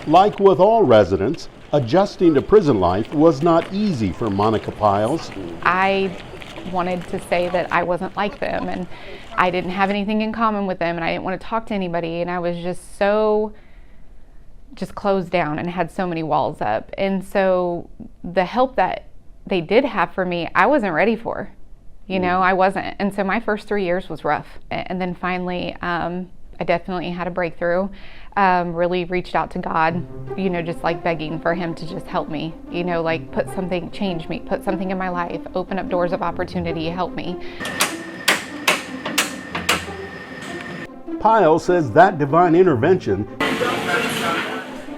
Like with all residents, adjusting to prison life was not easy for Monica Pyles. I wanted to say that I wasn't like them, and I didn't have anything in common with them, and I didn't want to talk to anybody, and I was just closed down and had so many walls up. And so the help that they did have for me, I wasn't ready for. I wasn't. And so my first 3 years was rough. And then finally, I definitely had a breakthrough. Really reached out to God, just like begging for him to just help me, like change me, put something in my life, open up doors of opportunity, help me. Pyles says that divine intervention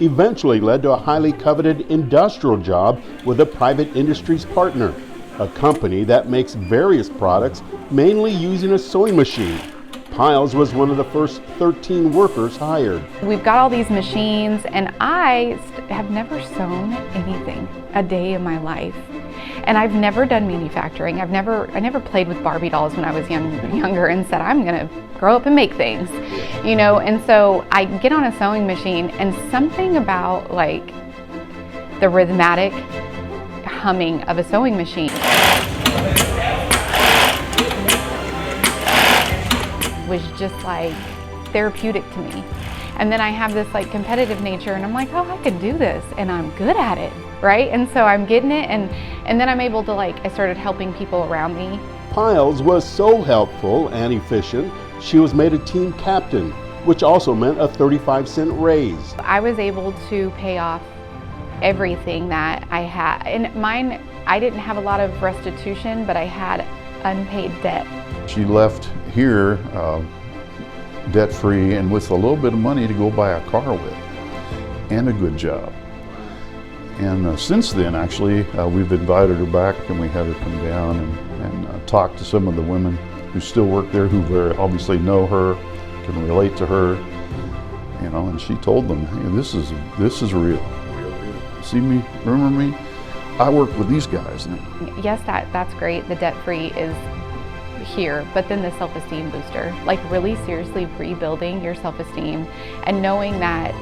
eventually led to a highly coveted industrial job with a private industries partner, a company that makes various products, mainly using a sewing machine. Pyles was one of the first 13 workers hired. We've got all these machines, and I have never sewn anything a day in my life. And I've never done manufacturing. I never played with Barbie dolls when I was younger and said, I'm gonna grow up and make things, And so I get on a sewing machine, and something about like the rhythmic humming of a sewing machine was just like therapeutic to me. And then I have this like competitive nature, and I'm like, oh, I could do this, and I'm good at it, right? And so I'm getting it, and then I'm able to I started helping people around me. Pyles was so helpful and efficient, she was made a team captain, which also meant a 35-cent raise. I was able to pay off everything that I had. And mine, I didn't have a lot of restitution, but I had unpaid debt. She left here debt-free and with a little bit of money to go buy a car with and a good job. And since then, actually, we've invited her back, and we had her come down and talk to some of the women who still work there, who very obviously know her, can relate to her, and she told them, hey, this is real. See me, remember me? I work with these guys now. Yes, that's great. The debt-free is here, but then the self-esteem booster, like really seriously rebuilding your self-esteem and knowing that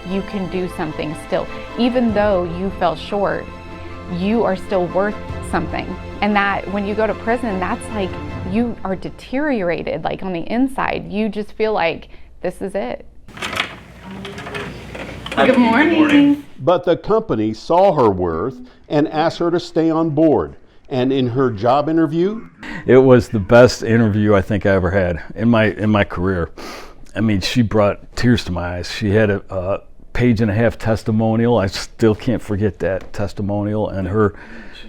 you can do something still. Even though you fell short, you are still worth something. And that when you go to prison, that's like you are deteriorated, like on the inside. You just feel like this is it. Good morning. But the company saw her worth and asked her to stay on board. And in her job interview, it was the best interview I think I ever had in my career. I mean, she brought tears to my eyes. She had a page-and-a-half testimonial. I still can't forget that testimonial, and her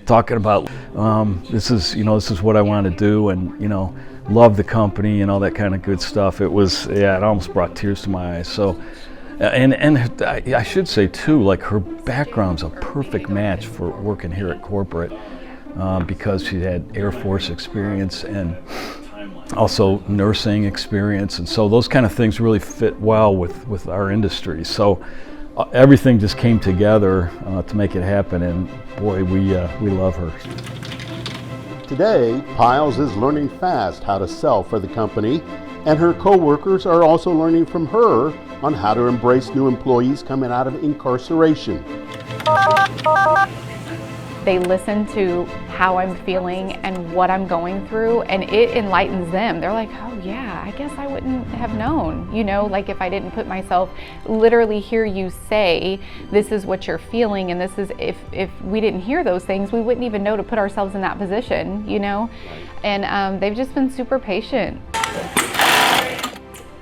talking about this is what I want to do, and love the company and all that kind of good stuff. It almost brought tears to my eyes. So. And I should say too, like her background's a perfect match for working here at corporate because she had Air Force experience and also nursing experience, and so those kind of things really fit well with our industry. So everything just came together to make it happen, and boy, we love her. Today, Pyles is learning fast how to sell for the company, and her co-workers are also learning from her on how to embrace new employees coming out of incarceration. They listen to how I'm feeling and what I'm going through, and it enlightens them. They're like, oh yeah, I guess I wouldn't have known, like if I didn't put myself, literally hear you say, this is what you're feeling, and this is, if we didn't hear those things, we wouldn't even know to put ourselves in that position, And they've just been super patient.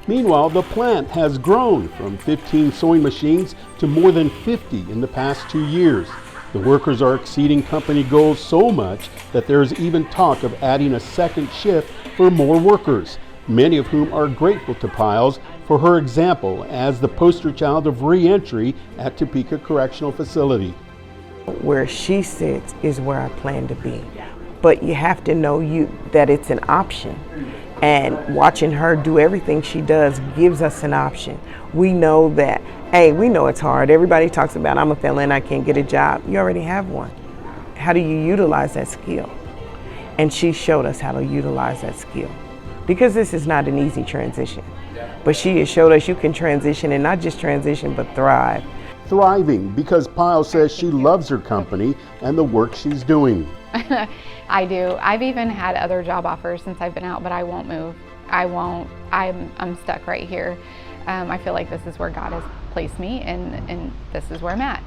Meanwhile, the plant has grown from 15 sewing machines to more than 50 in the past 2 years. The workers are exceeding company goals so much that there is even talk of adding a second shift for more workers, many of whom are grateful to Pyles for her example as the poster child of reentry at Topeka Correctional Facility. Where she sits is where I plan to be, but you have to know that it's an option. And watching her do everything she does gives us an option. We know that, hey, we know it's hard. Everybody talks about, I'm a felon, I can't get a job. You already have one. How do you utilize that skill? And she showed us how to utilize that skill. Because this is not an easy transition. but she has showed us you can transition, and not just transition, but thrive. Thriving because Pyles says she loves her company and the work she's doing. I do. I've even had other job offers since I've been out, but I won't move. I won't. I'm stuck right here. I feel like this is where God has placed me, and this is where I'm at.